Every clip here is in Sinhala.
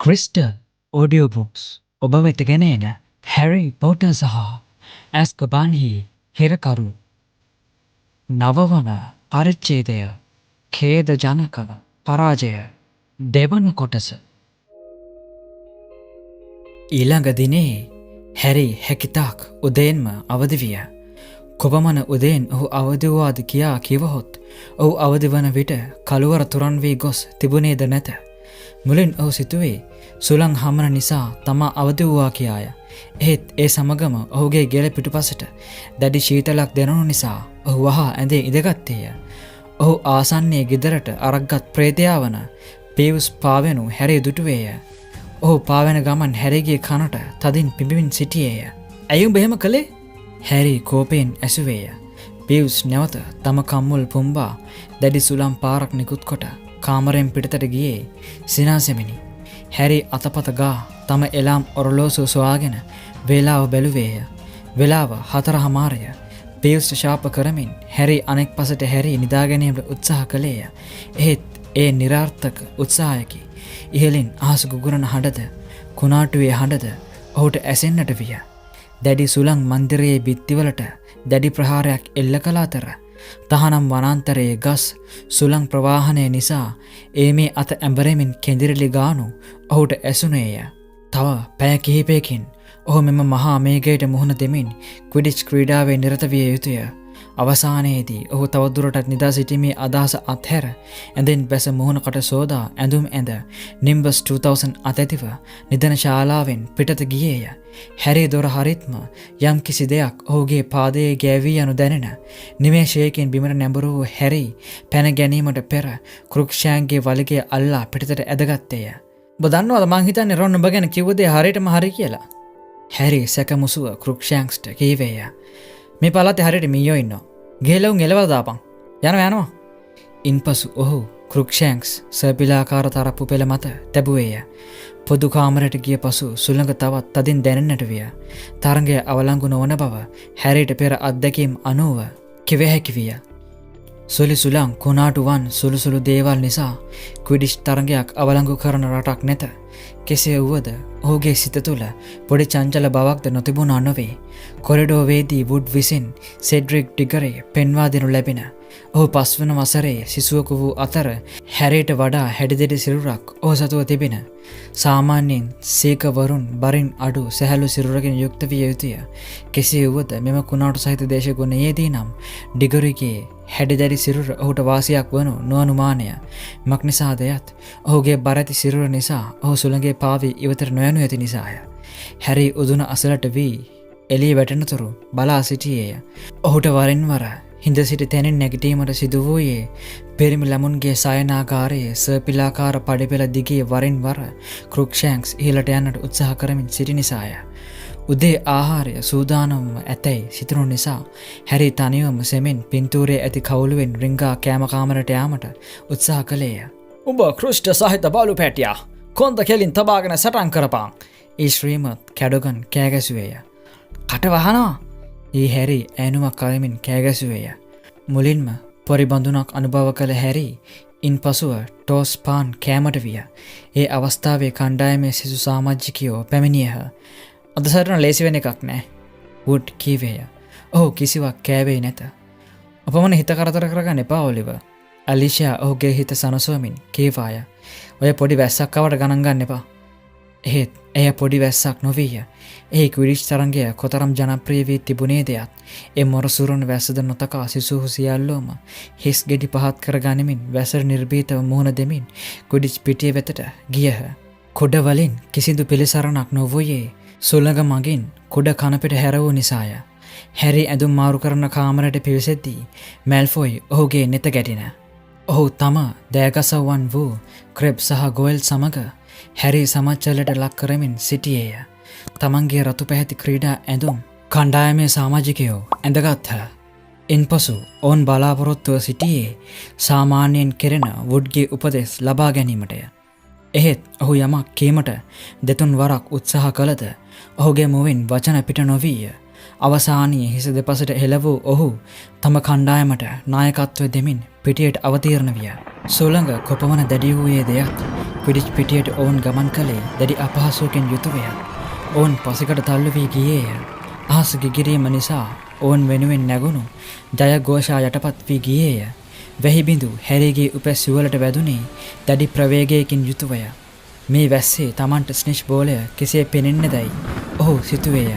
ක්‍රිස්ටල් ඔඩියෝ බුක්ස් ඔබ වෙත ගෙනෙන හැරි පොටර් සහ ඇස්කබාන්හි හිරකරු නවවන පරිච්ඡේදය ඛේදජනක පරාජය දෙවන කොටස. ඊළඟ දිනේ හැරි හැකිතාක් උදයෙන්ම අවදි විය. කොපමණ උදයෙන් ඔහු අවදි වූවාද කියා කිවහොත් ඔහු අවදි වන විට කළුවර තුරන් වී ගොස් තිබුණේද නැත. මුලින් ඔහු සිතුවේ සුළං හමන නිසා තමා අවදි වූවා කියාය. එහෙත් ඒ සමගම ඔහුගේ ගෙල පිටුපසට දැඩි ශීතලක් දැනුණු නිසා ඔහු වහා ඇඳේ ඉඳගත්තේය. ඔහු ආසන්නයේ ගෙදරට අරක්ගත් ප්‍රේතයා වන පීවුස් පාවෙනු හැරී දුටුවේය. ඔහු පාවෙන ගමන් හැරිගේ කනට තදින් පිබිමින් සිටියේය. ඇයි උඹ එහෙම කළේ? හැරි කෝපයෙන් ඇසුවේය. පීවුස් නැවත තම කම්මුල් පුම්බා දැඩි සුළං පාරක් නිකුත් කොට කාමරයෙන් පිටතට ගියේ සිනාසෙමිනි. හැරි අතපත ගා තම එලාම් ඔරලෝසුව සොයාගෙන වේලාව බැලුවේය. වෙලාව 4:00. පීවුස් ශාප කරමින් හැරි අනෙක් පසට හැරි නිදාගැනීමට උත්සාහ කළේය. එහෙත් ඒ නිරාර්ථක උත්සාහයකි. ඉහලින් අහස ගුගුරන හඬද කුණාටුවේ හඬද ඔහුට ඇසෙන්නට විය. දැඩි සුළං මන්දිරයේ බිත්තිවලට දැඩි ප්‍රහාරයක් එල්ල කළ අතර තහනම් වනාන්තරයේ ගස් සුළං ප්‍රවාහනය නිසා ඒ මේ අත ඇඹරෙමින් කෙඳිරිලි ගානු ඔහුට ඇසුනේය. තව පැය කිහිපයකින් ඔහු මෙම මහා මේඝයට මුහුණ දෙමින් ක්විඩිච් ක්‍රීඩාවේ නිරත විය යුතුය. අවසානයේදී ඔහු තවදුරටත් නිදා සිටීමේ අදහස අත්හැර ඇඳෙන් බැස මුහුණකට සෝදා ඇඳුම් ඇඳ නිම්බස් 2000 අතැතිව නිදන ශාලාවෙන් පිටත ගියේය. හැරි දොර හරිත්ම යම් කිසි දෙයක් ඔහුගේ පාදයේ ගෑවී යනු දැනෙන නිමේෂයකින් බිමට නැඹුරු වූ හැරි පැන ගැනීමට පෙර ක්‍රුක්ෂෑන්ගේ වලිගය අල්ලා පිටතට ඇදගත්තේය. ඔබ දන්නවද මං හිතන්නේ රොන් ඔබ ගැන කිව්ව දේ හරියටම හරි කියලා? හැරි සැකමුසුව ක්‍රුක්ෂෑන්ස්ට කීවේය. මේ පළාතේ හරියට මීයෝ ඉන්නවා. ගිහලවුන් එලවලා දාපන්. යනවා. ඉන්පසු ඔහු ක්‍රුක්ෂෑන්ක්ස් සර්පිලාකාර තරප්පු පෙළ මත තැබුවේය. පොදු කාමරයට ගිය පසු සුළඟ තවත් තදින් දැනෙන්නට විය. තරඟය අවලංගු නොවන බව හැරිට පෙර අත්දැකීම් අනුව කිව හැකි විය. සුළි සුළං කුණාටුවන් සුළුසුළු දේවල් නිසා ක්විඩිෂ් තරඟයක් අවලංගු කරන රටක් නැත. කෙසේ වුවද ඔහුගේ සිත තුළ පොඩි චංචල බවක්ද නොතිබුණා නොවේ. කොරිඩෝවේදී වුඩ් විසින් සෙඩ්රික් ඩිගරේ පෙන්වා දෙනු ලැබෙන ඔහු 5 වන වසරේ සිසුවකු වූ අතර හැරියට වඩා හැඩදෙඩි සිරුරක් ඔහු සතුව තිබෙන. සාමාන්‍යයෙන් සීකවරුන් බරින් අඩු සැහැල්ලු සිරුරකින් යුක්ත විය යුතුය. කෙසේ වුවද මෙම කුණාටු සහිත දේශගුණයේදී නම් ඩිගරිගේ හැඩදැඩි සිරුර ඔහුට වාසියක් වනු නොඅනුමානය. මක්නිසාදයත් ඔහුගේ බරැති සිරුර නිසා ඔහු සුළඟේ පාවී ඉවතට නොයනු ඇති නිසාය. හැරි උදුන අසලට වී එළිය වැටෙනතුරු බලා සිටියේය. ඔහුට වරින් වර හිඳ සිටි තැනින් නැගිටීමට සිදු වූයේ පිරිමි ළමුන්ගේ සයනාගාරයේ සර්පිලාකාර පඩිපෙළ දිගේ වරින් වර ක්‍රුක්ෂෑන්ක්ස් ඉහළට යන්නට උත්සාහ කරමින් සිටි නිසාය. උදේ ආහාරය සූදානම්ව ඇතැයි සිතනු නිසා හැරි තනිවම සෙමින් පින්තූරයේ ඇති කවුළුවෙන් රිංගා කෑම කාමරයට යාමට උත්සාහ කළේය. "උඹ ක්‍රුෂ්ට සහිත බලු පැටියා, කොන්ද කෙලින් තබාගෙන සටන් කරපන්!" ඒ ශ්‍රීමත් කැඩගන් කෑගැසුවේය. "කට වහනවා!" ඒ හැරි ඈනුමක් කරමින් කෑගැසුවේය. මුලින්ම පොරිබඳුනක් අනුභව කළ හැරි ඉන්පසුව ටෝස් පාන් කෑමට විය. ඒ අවස්ථාවේ කණ්ඩායමේ සිසු සාමජ්ජිකයෝ පැමිණියහ. "අද සටන ලේසි වෙන එකක් නෑ," වුඩ් කීවේය. ඔහු කිසිවක් කෑවේ නැත. "ඔපමණ හිත කරදර කරගන්න එපා ඔලිවර්," ඇලිෂා ඔහුගේ හිත සනසවමින් කීවාය. "ඔය පොඩි වැස්සක් ආවට ගණන් ගන්න එපා." එහෙත් එය පොඩි වැස්සක් නොවීය. ඒ ක්විඩිච් තරඟය කොතරම් ජනප්‍රිය වී තිබුණේ දෙයක් ඒ මොරසුරන වැස්සද නොතකා සිසුහු සියල්ලෝම හිස් ගෙඩි පහත් කර ගනිමින් වැසට නිර්භීතව මුහුණ දෙමින් ක්විඩිච් පිටිය වෙතට ගියහ. කුඩ වලින් කිසිදු පිළිසරණක් නොවූයේ සුළඟ මගින් කුඩ කනපිට හැර වූ නිසාය. හැරි ඇඳුම් මාරු කරන කාමරයට පිවිසෙද්දී මැල්ෆොයි ඔහුගේ නෙත ගැටින. ඔහු තම දෑගසව්වන් වූ ක්‍රෙබ් සහ ගෝයල් සමග හැරි සමච්චලට ලක් කරමින් සිටියේය. තමන්ගේ රතු පැහැති ක්‍රීඩා ඇඳුම් කණ්ඩායමේ සාමාජිකයෝ ඇඳගත්හ. ඉන්පසු ඔවුන් බලාපොරොත්තුව සිටියේ සාමාන්‍යයෙන් කෙරෙන වුඩ්ගේ උපදෙස් ලබා ගැනීමටය. එහෙත් ඔහු යමක් කීමට දෙතුන් වරක් උත්සාහ කළද ඔහුගේ මුවින් වචන පිට නොවීය. අවසානයේ හිස දෙපසට හෙළ වූ ඔහු තම කණ්ඩායමට නායකත්වය දෙමින් පිටියට අවතීර්ණ විය. සුළඟ කොපමණ දැඩි වූයේ දෙයක් ක්විඩිච් පිටියට ඔවුන් ගමන් කළේ දැඩි අපහසුවකින් යුතුවය. ඔවුන් පසෙකට තල්ලු වී ගියේය. අහස ගිගිරීම නිසා ඔවුන් වෙනුවෙන් නැගුණු ජයഘോഷා යටපත් වී ගියේය. වැහිබිඳු හැරීගේ උපැස් සිවලට වැදුනේ දැඩි ප්‍රවේගයකින් යුතුවය. මේ වැස්සේ Tamanට ස්නිච් බෝලය කෙසේ පෙනෙන්නේදයි ඔහු සිතුවේය.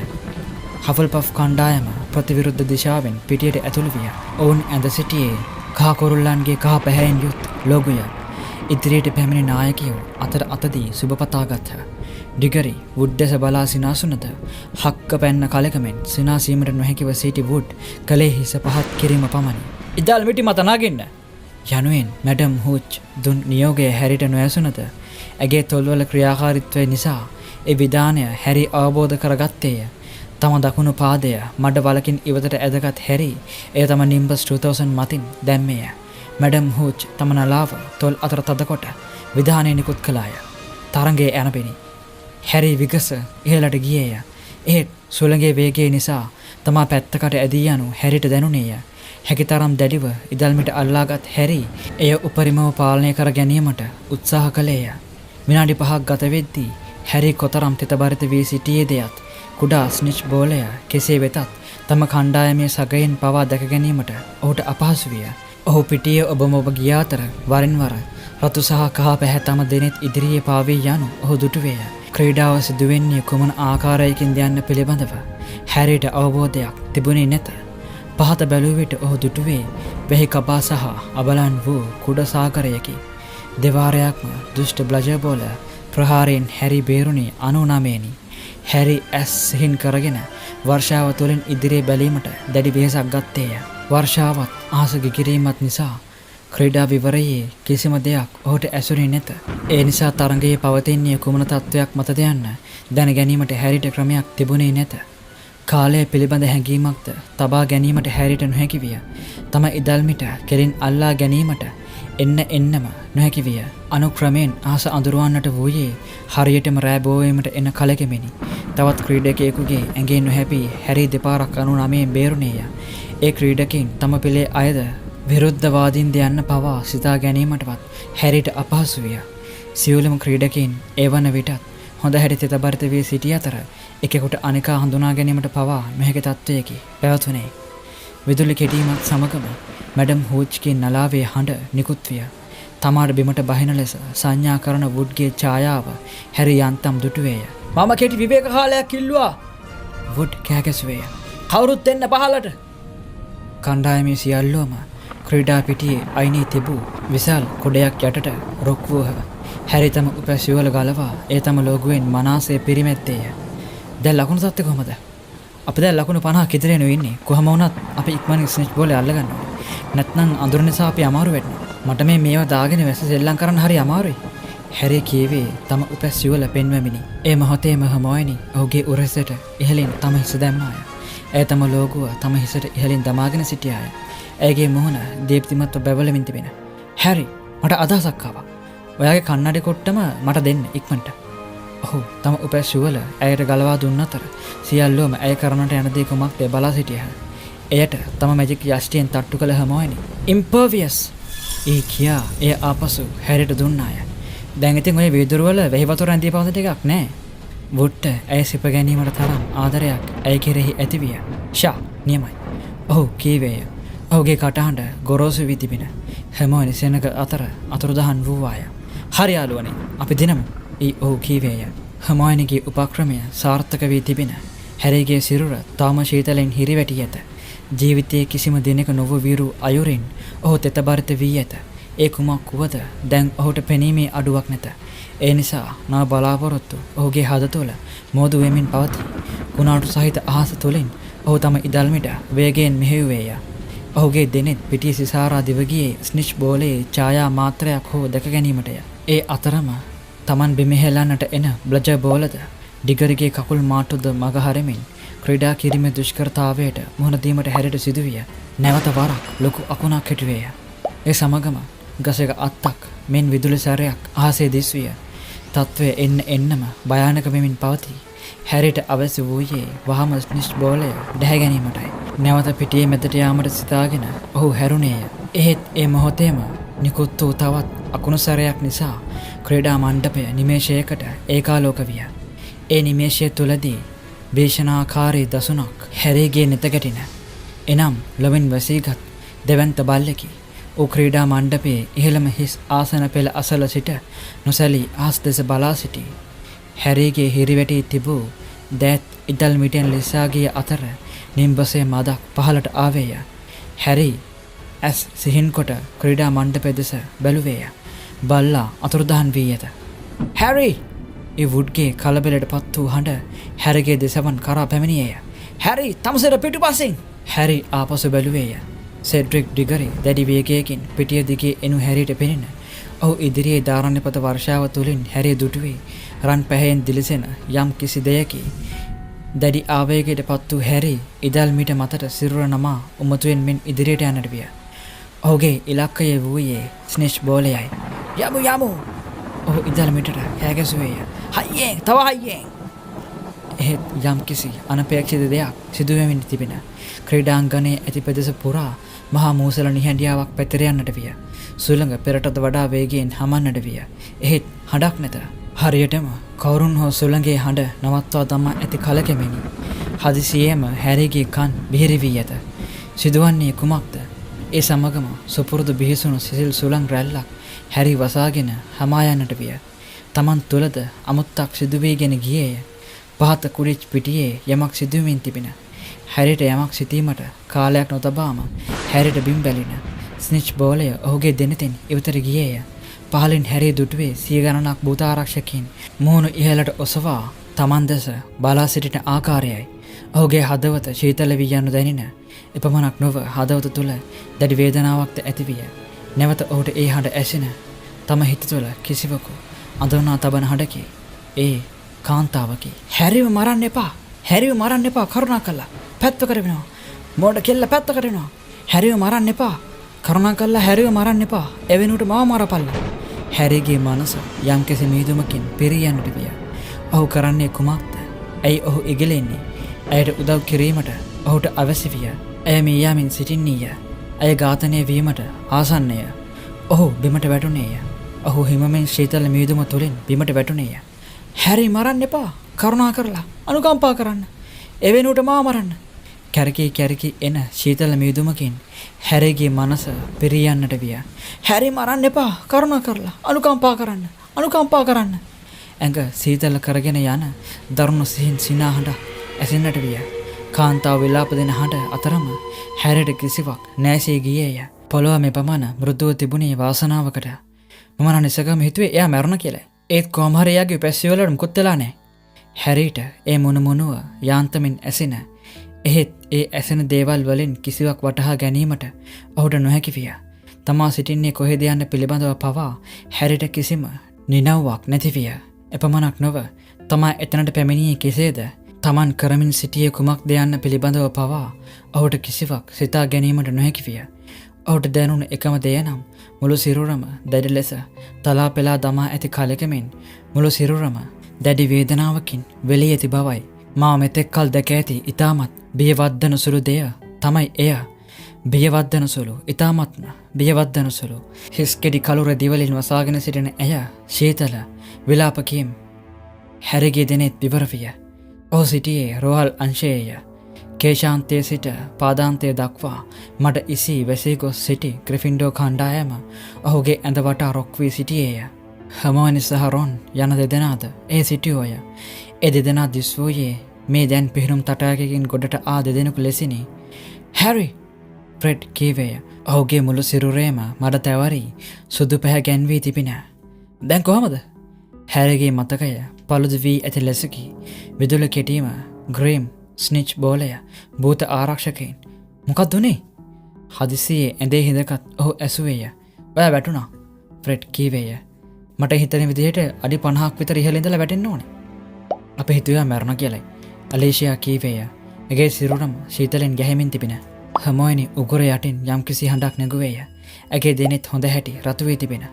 හෆල්පෆ් කණ්ඩායම ප්‍රතිවිරුද්ධ දිශාවෙන් පිටියට ඇතුළු විය. ඔවුන් ඇඳ සිටියේ කහ කොරුල්ලන්ගේ කහ පැහැයෙන් යුත් ලෝගුය. ඉදිරියට පැමිණි නායකයෝ අතර අතදී සුබපතා ගත්හ. ඩිගරි වුඩ් දෙස බලා සිනාසුනද හක්ක පැන්න කලකමෙන් සිනාසීමට නොහැකිව සිටි වුඩ් කලේ හිස පහත් කිරීම පමණි. ඉදල් මිටි මත නගින්න යනුවෙන් මැඩම් හූච් දුන් නියෝගය හැරිට නොඇසුනද ඇගේ තොල්වල ක්‍රියාකාරීත්වය නිසා ඒ විධානය හැරි අවබෝධ කරගත්තේය. තම දකුණු පාදය මඩ වලකින් ඉවතට ඇදගත් හැරි එය තම නිම්බස් 2000 මතින් දැම්මේය. මැඩම් හූච් තම නලාව තොල් අතර තදකොට විධානය නිකුත් කළාය. තරංගයේ ඇනපෙනි. හැරි විගස ඉහළට ගියේය. ඒත් සුළඟේ වේගය නිසා තමා පැත්තකට ඇදී යනු හැරිට දැනුනේය. හැකිතරම් දැඩිව ඉදල්මිට අල්ලාගත් හැරි එය උපරිමව පාලනය කර ගැනීමට උත්සාහ කළේය. විනාඩි 5ක් ගත වෙද්දී හැරි කොතරම් තෙතබරිත වී සිටියේදයත් කුඩා ස්නිච් බෝලය කෙසේ වෙතත් තම කණ්ඩායමේ සගයෙන් පවා දැක ගැනීමට ඔහුට අපහසු විය. ඔහු පිටියේ ඔබම ඔබ ගිය අතර වරින් වර රතු සහ කහ පැහැ තම දෙනෙත් ඉදිරියේ පාවී යනු ඔහු දුටුවේය. ක්‍රීඩාව සිදුවෙන්නේ කුමන ආකාරයකින් යන්න පිළිබඳව හැරිට අවබෝධයක් තිබුණේ නැත. පහත බැලූ විට ඔහු දුටුවේ වෙහි කපා සහ අබලන් වූ කුඩ සාගරයකි. දෙවාරයක්ම දුෂ්ට බ්ලජර් බෝල ප්‍රහාරයෙන් හැරි බේරුණේ 99 හැරි ඇස් සිහින් කරගෙන වර්ෂාව තුළින් ඉදිරියේ බැලීමට දැඩි වෙහෙසක් ගත්තේය. වර්ෂාවත් අහස ගිගිරීමත් නිසා ක්‍රීඩා විවරයේ කිසිම දෙයක් ඔහුට ඇසුරේ නැත. ඒ නිසා තරඟයේ පවතින්නේ කුමන තත්වයක් මතද යන්න දැන ගැනීමට හැරිට ක්‍රමයක් තිබුණේ නැත. කාලය පිළිබඳ හැඟීමක්ද තබා ගැනීමට හැරිට නොහැකි විය. තම ඉදල්මිට කෙලින් අල්ලා ගැනීමට එන්නම නොහැකි විය. අනුක්‍රමයෙන් අහස අඳුරවන්නට වූයේ හරියටම රෑ බෝවීමට එන කලකෙමිනි. තවත් ක්‍රීඩකයෙකුගේ ඇඟේ නොහැපි හැරි දෙපාරක් 99 බේරුණේය. ඒ ක්‍රීඩකයින් තම පිළේ අයද විරුද්ධවාදීන් යන්න පවා සිතා ගැනීමටවත් හැරිට අපහසු විය. සියලුම ක්‍රීඩකයින් එවන විටත් හොඳ හැටි තෙතබරිත වී සිටි අතර එකෙකුට අනිකා හඳුනා ගැනීමට පවා නොහැකි තත්වයකි පැවතුනේ. විදුලි කෙටීමත් සමගම මැඩම් හූච්ගේ නලාවේ හඬ නිකුත් විය. තමාට බිමට බහින ලෙස සංඥා කරන වුඩ්ගේ ඡායාව හැරි යන්තම් දුටුවේය. මම කෙටි විවේක කාලයක් ඉල්ලුවා. වුඩ් කෑගැසුවේය. කවුරුත් එන්න පහලට. කණ්ඩායමේ සියල්ලෝම ක්‍රීඩා පිටියේ අයිනේ තිබූ විශාල කුඩයක් යටට රොක් වූහ. හැරි තම උපැසිවල ගලවා ඒ තම ලෝගුවෙන් මනාසේ පිරිමැත්තේය. දැන් ලකුණු තත්ත්වය කොහමද? අපි දැන් ලකුණු 50ක් ඉදිරියන ඉන්නේ. කොහම වුණත් අපි ඉක්මනින් ස්නිච් බෝලේ අල්ලගන්න ඕනේ. නැත්නම් අඳුර නිසා අපි අමාරු වෙනවා. මට මේවා දාගෙන වැස්ස සෙල්ලම් කරන්න හරි අමාරුයි. හැරි කීවේ තම උපැසිවල පෙන්වමිනි. ඒ මොහොතේම හමෝයිනි ඔහුගේ උරසට ඉහළින් තම හිස දැම්මාය. ඇය තම ලෝගුව තම හිසට ඉහළින් දමාගෙන සිටියාය. ඇයගේ මුහුණ දීප්තිමත්ව බැබලමින් තිබෙන. හැරි මට අදහසක් ආවා. ඔයාගේ කන්නඩි කොට්ටම මට දෙන්න ඉක්මනට. ඔහු තම උපැසිවල ඇයට ගලවා දුන්න අතර සියල්ලෝම ඇය කරන්නට යන දේ කුමක්ද බලා සිටියහ. එයට තම මැජික් යෂ්ටියෙන් තට්ටු කළ හමෝයිනි. ඉම්පර්වියස් ඒ කියා එය ආපසු හැරිට දුන්නාය. දැන් ඉතින් ඔය වීදුරුවල වෙහි වතුර ඇඳී පවතින ටිකක් නෑ. වුඩ්ට ඇය සිප ගැනීමට තරම් ආදරයක් ඇය කෙරෙහි ඇතිවිය. ෂා නියමයි. ඔහු කීවේය. ඔහුගේ කටහඬ ගොරෝසු වී තිබෙන හමෝයිනි සෙනඟ අතර අතුරුදහන් වූවාය. හරි යාළුවනේ අපි දිනමු. ඔහු කීවේය. හමෝයිනිගේ උපක්‍රමය සාර්ථක වී තිබෙන හැරිගේ සිරුර තාම ශීතලෙන් හිරිවැටි ඇත. ජීවිතයේ කිසිම දිනක නොව විරු අයුරින් ඔහු තෙතබරිත වී ඇත. ඒ කුමක් වුවද දැන් ඔහුට පෙනීමේ අඩුවක් නැත. ඒ නිසා නව බලාපොරොත්තු ඔහුගේ හද තුළ මෝදු වෙමින් පවතී. කුණාටු සහිත අහස තුළින් ඔහු තම ඉදල්මිට වේගයෙන් මෙහෙයුවේය. ඔහුගේ දෙනෙත් පිටිය සිසාරා දිවගියේ ස්නිච් බෝලේ ඡායා මාත්‍රයක් හෝ දැක ගැනීමටය. ඒ අතරම තමන් බිමෙහෙලන්නට එන බ්ලජර් බෝලද ඩිගරිගේ කකුල් මාට්ටුද මග හරමින් ක්‍රීඩා කිරීමේ දුෂ්කරතාවයට මුහුණ දීමට හැරිට සිදුවිය. නැවත වරක් ලොකු අකුණක් හිටුවේය. ඒ සමගම ගසක අත්තක් මෙන් විදුලි සැරයක් අහසේ දිස්විය. තත්වය එන්නම භයානක වෙමින් පවතී. හැරිට අවශ්‍ය වූයේ වහම ස්නිච් බෝලය ඩැහැ ගැනීමටයි. නැවත පිටියේ මැදට යාමට සිතාගෙන ඔහු හැරුණේය. එහෙත් ඒ මොහොතේම නිකුත් වූ තවත් අකුණු සැරයක් නිසා ක්‍රීඩා මණ්ඩපය නිමේෂයකට ඒකාලෝක විය. ඒ නිමේෂය තුලදී භීෂණාකාරී දසුනක් හැරීගේ නෙත ගැටින. එනම් ලොවින් වසීගත් දෙවන්ත බල්ලෙකි. ඌ ක්‍රීඩා මණ්ඩපයේ ඉහළම හිස් ආසන පෙළ අසල සිට නොසැලී ආස් දෙස බලා සිටි. හැරීගේ හිරිවැටී තිබූ දෑත් ඉදල් මිටෙන් ලිස්සා ගිය අතර නිම්බසේ මදක් පහළට ආවේය. හැරී ඇස් සිහින් කොට ක්‍රීඩා මණ්ඩපය දෙස බැලුවේය. බල්ලා අතුරුදහන් වී ඇත. හැරී! ඒ වුඩ්ගේ කලබලයට පත් වූ හඬ හැරිගේ දෙසවන් කරා පැමිණියේය. හැරී තමසර පිටුපසින්! හැරී ආපසු බැලුවේය. සෙඩ්රික් ඩිගරි දැඩි වේගයකින් පිටිය දිගේ එනු හැරීට පෙනෙන. ඔහු ඉදිරියේ දාරණ්‍යපත වර්ෂාව තුලින් හැරී දුටුවේ රන් පැහැයෙන් දිලිසෙන යම් කිසි දෙයකි. දැඩි ආවේගයට පත් වූ හැරී ඉදල් මිට මතට සිරුර නමා උමතුවෙන් මෙන් ඉදිරියට යන්නට විය. ඔහුගේ ඉලක්කය වූයේ ස්නිච් බෝලයයි. යමු යමු! ඔහු ඉදල් මිටට කෑගැසුවේය. හයියෙන්! තව හයියෙන්! එහෙත් යම් කිසි අනපේක්ෂිත දෙයක් සිදුවෙමින් තිබෙන. ක්‍රීඩාංගණයේ ඇති පෙදෙස පුරා මහා මූසල නිහඬියාවක් පැතිර යන්නට විය. සුළඟ පෙරටද වඩා වේගයෙන් හමන්නට විය. එහෙත් හඬක් නැත. හරියටම කවුරුන් හෝ සුළඟේ හඬ නවත්වා දමා ඇති කලකෙමෙනි. හදිසියේම හැරීගේ කන් බිහිරි වී ඇත. සිදුවන්නේ කුමක්ද? ඒ සමගම සුපුරුදු බිහිසුණු සිසිල් සුළං රැල්ලක් හැරී වසාගෙන හමා යන්නට විය. තමන් තුළද අමුත්තක් සිදුවීගෙන ගියේය. පහත කුඩිච් පිටියේ යමක් සිදුවමින් තිබෙන. හැරිට යමක් සිතීමට කාලයක් නොතබාම හැරිට බිම් බැලින. ස්නිච් බෝලය ඔහුගේ දෙනෙතින් ඉවතට ගියේය. පහලින් හැරී දුටුවේ සිය ගණනක් භූතාරක්ෂකයින් මුහුණු ඉහළට ඔසවා තමන් දෙස බලා සිටින ආකාරයයි. ඔහුගේ හදවත ශීතල වී යනු දැනින. එපමණක් නොව හදවත තුළ දැඩි වේදනාවක්ද ඇතිවිය. නැවත ඔහුට ඒ හඬ ඇසෙන. තම හිත තුළ කිසිවකු අඳුනා තබන හඬකි. ඒ කාන්තාවකි. හැරිව මරන්න එපා! හැරිව මරන්න එපා! කරුණා කළා! පැත්ත කරවෙනවා! මෝඩ කෙල්ල පැත්ත කරවෙනවා! හැරිව මරන්න එපා! කරුණා කළා හැරිව මරන්න එපා! එවෙනුවට මාව මරපල්ලා! හැරිගේ මනස යම්කිසි මීදුමකින් පිරී යන්නට විය. ඔහු කරන්නේ කුමක්ද? ඇයි ඔහු ඉගිලෙන්නේ? ඇයට උදව් කිරීමට ඔහුට අවශ්‍ය විය. ඇය මේ යාමින් සිටින්නීය. ඇය ඝාතනය වීමට ආසන්නය. ඔහු බිමට වැටුණේය. ඔහු හිමෙන් ශීතල මීදුම තුලින් බිමට වැටුණේය. හැරි මරන්න එපා! කරුණා කරලා අනුකම්පා කරන්න! එවෙනුවට මාව මරන්න! කැරකී කැරකී එන ශීතල මීදුමකින් හැරිගේ මනස පිරී යන්නට විය. හැරි මරන්න එපා! කරුණා කරලා අනුකම්පා කරන්න! අනුකම්පා කරන්න! ඇඟ සීතල කරගෙන යන දරුණු සිහින් සිනාහඬ ඇසෙන්නට විය. කාන්තාව විලාප දෙන හඬ අතරම හැරිට කිසිවක් නැසී ගියේය. පොළොව මේ පමණ මෘදුව තිබුණේ වාසනාවකට. මම නම් ඉස්සගම හිතුවේ එයා මැරුණ කියලා. ඒත් කොහොම හරි එයාගේ පැස්සි වලට මුකුත් වෙලා නැහැ. හැරිට ඒ මොනුව යාන්තමින් ඇසෙන. එහෙත් ඒ ඇසෙන දේවල් වලින් කිසිවක් වටහා ගැනීමට ඔහුට නොහැකි විය. තමා සිටින්නේ කොහෙද යන්න පිළිබඳව පවා හැරිට කිසිම නිනව්වක් නැති විය. එපමණක් නොව තමා එතනට පැමිණියේ කෙසේද? තමන් කරමින් සිටියේ කුමක්ද යන්න පිළිබඳව පවා ඔහුට කිසිවක් සිතා ගැනීමට නොහැකි විය. ඔහුට දැනුණ එකම දෙය නම් මුළු සිරුරම දැඩි ලෙස තලා පෙලා දමා ඇති කලකමින් මුළු සිරුරම දැඩි වේදනාවකින් වෙලී ඇති බවයි. මා මෙතෙක් කල් දැක ඇති ඊටමත් බියවද්දන සුළු දෙය තමයි එය. බියවද්දන සුළු, ඊටමත්ම බියවද්දන සුළු. හිස්කෙඩි කලුර දිවලින් වසාගෙන සිටින ඇය ශීතල විලාපකීම් හැරිගේ දෙනෙත් විවර විය. ඔහු සිටියේ රෝහල් අංශයේය. කේශාන්තයේ සිට පාදාන්තය දක්වා මට ඉසි වැසී ගොස් සිටි ග්‍රිෆින්ඩෝ කණ්ඩායම ඔහුගේ ඇඳ වටා රොක් වී සිටියේය. හර්මෝනි සහ රොන් යන දෙදෙනාද ඒ සිටියෝය. ඒ දෙදෙනා දිස් වූයේ මේ දැන් පිහිනුම් තටාකයකින් ගොඩට ආ දෙදෙනෙකු ලෙසිනි. හැරි! ෆ්‍රෙඩ් කීවේය. ඔහුගේ මුළු සිරුරේම මඩ තැවරී සුදු පැහැ ගැන්වී තිබින. දැන් කොහමද? හැරිගේ මතකය පළුදු වී ඇති ලෙසකි. විදුල කෙටීම, ග්‍රීම්, ස්නිච් බෝලය, භූත ආරක්ෂකයින්. මොකක්ද උනේ? හදිසියේ ඇඳේ හිඳගත් ඔහු ඇසුවේය. ඔයා වැටුණා. ෆ්‍රෙඩ් කීවේය. මට හිතෙන විදිහට අඩි 50ක් විතර ඉහළ ඉඳලා වැටෙන්න ඕනේ. අපි හිතුවා මැරුණා කියලායි. අලීෂියා කීවේය. එගේ සිරුරම ශීතලෙන් ගැහෙමින් තිබින. හර්මෝනි උගුර යටින් යම්කිසි හඬක් නැගුවේය. ඇගේ දෙනෙත් හොඳ හැටි රතු වී තිබෙන.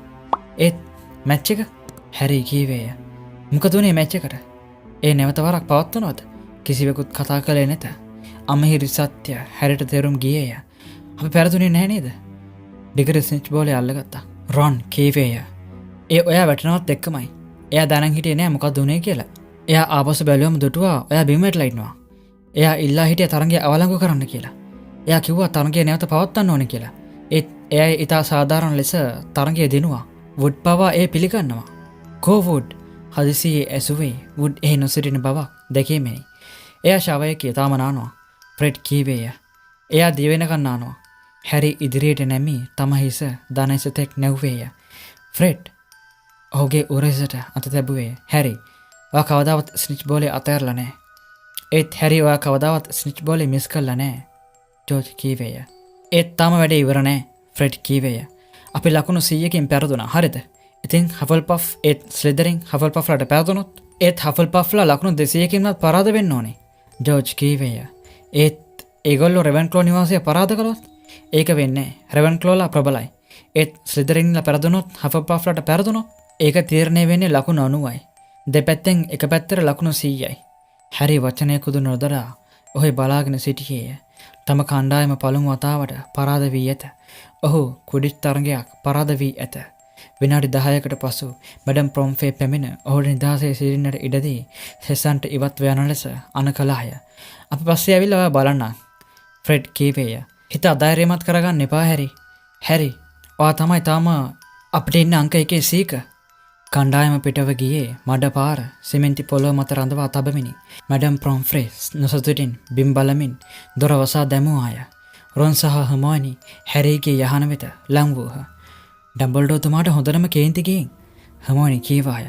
ඒත් මැච් එක? හැරි කීවේය. මොකද උනේ මැච් එකට? ඒ නැවත වරක් පවත්වනවද? කිසිවෙකුත් කතා කළේ නැත. අමහිරි සත්‍ය හැරිට තේරුම් ගියේය. අපි පෙරදුනේ නැහැ නේද? ඩිගරි ස්නිච් බෝලේ අල්ලගත්තා. රොන් කීවේය. ඒ ඔයා වැටෙනවත් එක්කමයි. එයා දැනන් හිටියේ නෑ මොකක්ද උනේ කියලා. එයා ආපසු බැලුවම දුටුවා ඔයා බිම වැටලා ඉන්නවා. එයා ඉල්ලා හිටිය තරංගය අවලංගු කරන්න කියලා. එයා කිව්වා තරංගය නැවත පවත්වන්න ඕනේ කියලා. ඒත් එයා ඊට සාධාරණ ලෙස තරංගය දිනුවා. වුඩ් පවා ඒ පිළිගන්නවා. කෝ වුඩ් හදිසියේ ඇසුවේ වුඩ් එහි නොසිටින බවක් දැකීමෙනි. එයා ශවයකී තාම නානවා. ෆ්‍රෙඩ් කීවේය. එයා දිවෙනකන් නානවා. හැරි ඉදිරියට නැමී තම හිස දනහිස තෙක් නැව්වේය. ෆ්‍රෙඩ් ඔහුගේ උරහිසට අත තැබුවේ. හැරි ඔයා කවදාවත් ස්නිච් බෝලේ අතෑරලා නෑ. ඒත් හැරි ඔයා කවදාවත් ස්නිච් බෝලේ මිස් කළා නෑ. ජෝර්ජ් කීවේය. ඒත් තාම වැඩේ ඉවර නෑ. ෆ්‍රෙඩ් කීවේය. අපි ලකුණු 100කින් පෙරදුනා. හරිද? ඉතින් හෆල්පෆ් ඒත් ස්ලිදරින් හෆල්පෆ්ලාට පෙරදුනොත් ඒත් හෆල්පෆ්ලා ලකුණු 200කින්වත් පරාද වෙන්න ඕනේ. ජෝර්ජ් කීවේය. ඒත් ඒගොල්ලෝ රෙවන්ක්ලෝ නිවාසය පරාද කළොත් ඒක වෙන්නේ රෙවන්ක්ලෝලා ප්‍රබලයි. ඒත් ස්ලිදරින්ලා පෙරදුනොත් හෆල්පෆ්ලාට පෙරදුනොත් ඒක තීරණය වෙන්නේ ලකුණු 90යි. දෙපැත්තෙන් එක පැත්තට ලකුණු 100යි. හැරි වචනයකුදු නොදරා ඔහු බලාගෙන සිටියේය. තම කණ්ඩායම පළමු වතාවට පරාද වී ඇත. ඔහු කුඩිච් තරගයක් පරාද වී ඇත. විනාඩි 10කට පසු මැඩම් ප්‍රොම්ෆේ පැමිණ ඔහුට නිදහසේ සිටින්නට ඉඩදී සෙසන්ට ඉවත් වන ලෙස අණ කළාය. අපි පස්සේ ඇවිල්ලා ඔයා බලන්න. ෆ්‍රෙඩ් කීවේය. හිත අධෛර්යමත් කරගන්න එපා හැරි. හැරි ඔයා තමයි තාම අපිට ඉන්න අංක 1 සීක. කණ්ඩායම පිටව ගියේ මඩ පාර සිමෙන්ති පොළොව මත රඳවා තබමිනි. මැඩම් ප්‍රොම්ෆ්‍රේ නොසතුටින් බිම් බලමින් දොර වසා දැමූ අය. රොන් සහ හර්මෝනි හැරිගේ යහන වෙත ලං වූහ. ඩම්බල්ඩෝ තුමාට හොඳටම කේන්ති ගිහින් හර්මෝනි කීවාය.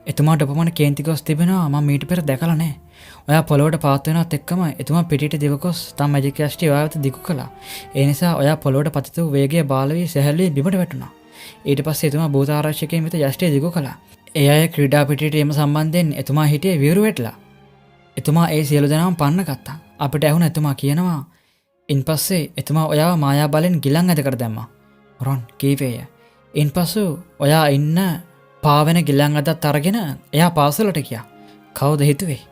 එතුමාට අපමණ කේන්ති ගොස් තිබෙනවා මම මීට පෙර දැකලා නැහැ. ඔයා පොළොවට පාත් වෙනවත් එක්කම එතුමා පිටිට දිවගොස් තම මැජික් යෂ්ටි ඔයා වෙත දිගු කළා. ඒ නිසා ඔයා පොළොවට පතිත වූ වේගය බාල වී සැහැල්ලුවෙන් බිමට වැටුණා. ඊට පස්සේ එතුමා භූත ආරක්ෂකයන් වෙත යෂ්ටිය දිගු කළා. ඒ අය ක්‍රීඩා පිටියට එම සම්බන්ධයෙන් එතුමා හිටියේ විවුරු වැටලා. එතුමා ඒ සියලු දෙනාම පන්න ගත්තා. අපිට ඇහුණ එතුමා කියනවා ඉන්පස්සේ එතුමා ඔයාව මායා බලෙන් ගිලන් ඇදකට දැම්මා. රොන් කීවේය. ඉන්පසු ඔයා ඉන්න පාවෙන ගිලන් අදත් අරගෙන එයා පාසලට ගියා. කවුද හිතුවේ?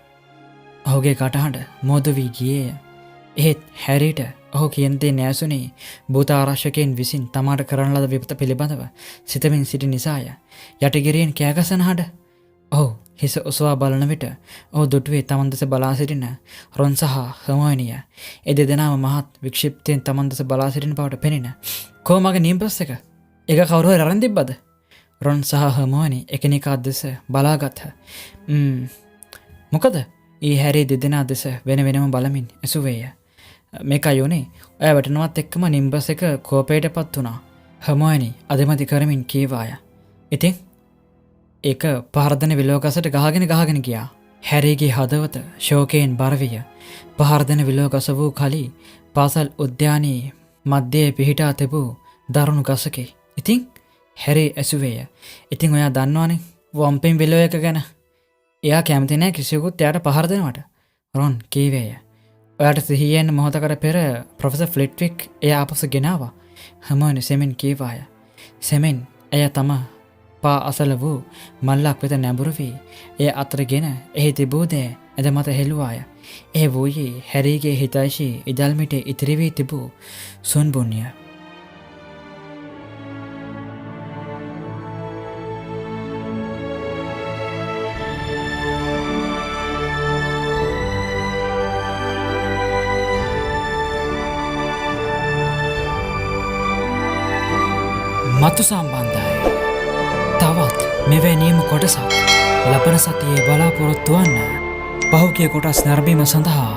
ඔහුගේ කටහඬ මොද වී ගියේය. එහෙත් හැරිට ඔහු කියන දේ නැසුනේ භූත ආරක්ෂකයන් විසින් තමාට කරන ලද විපත පිළිබඳව සිතමින් සිටි නිසාය. යටිගිරියෙන් කෑගසන හඬ. ඔහු හිස ඔසවා බලන විට ඔහු දුටුවේ තමන් දෙස බලා සිටින රොන් සහ හර්මෝනිය. ඒ දෙදෙනාම මහත් වික්ෂිප්තයෙන් තමන් දෙස බලා සිටින බවට පෙනෙන. කො මගේ නිම්පස් එක? ඒක කවුරු හරි අරන් තිබ්බද? රොන් සහ හර්මෝනි එකිනෙකා දෙස බලාගත්හ. මොකද? ඊ හැරි දෙදෙනා දෙස වෙන වෙනම බලමින් ඇසුවේය. මේකයි යෝනේ ඔයා වැටෙනවත් එක්කම නිම්බස් එක කෝපයට පත් වුණා. හර්මෝනි අදමැති කරමින් කීවාය. ඉතින් ඒක පහරදෙන විලෝගසට ගහගෙන ගියා. හැරිගේ හදවත ශෝකයෙන් බර විය. පහරදෙන විලෝගස වූ කලී පාසල් උද්‍යානයේ මැදේ පිහිටා තිබූ දරුණු ගසකේ. ඉතින් හැරි ඇසුවේය. ඉතින් ඔයා දන්නවනේ වම්පෙන් විලෝ එක ගැන. එයා කැමති නෑ කිසිවෙකුත් එයාට පහර දෙනවට. රොන් කීවේය. ඔයාට සිහියෙන් මොහොතකට පෙර ප්‍රොෆෙසර් ෆ්ලිට්වික් එයා ආපසු ගෙනාවා. හර්මෝනි සෙමෙන් කීවාය. සෙමෙන් එය තම පා අසල වූ මල්ලක් වෙත නැඹුරු වී එය අතරගෙන එහි තිබූ දේ ඇද මත හෙළුවාය. ඒ වූයේ හැරිගේ හිතයිශී ඉදල්මිට ඉතිරි වී තිබූ සුන්බුන්ය. මතු සම්බන්ධයි. තවත් මෙවැනිම කොටසක් ලබන සතියේ බලාපොරොත්තු වන්න. පහුගිය කොටස් නැරඹීම සඳහා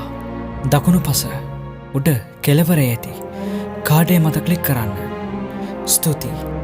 දකුණු පස උඩ කෙළවරේ ඇති කාඩේ මත ක්ලික් කරන්න. ස්තුතියි.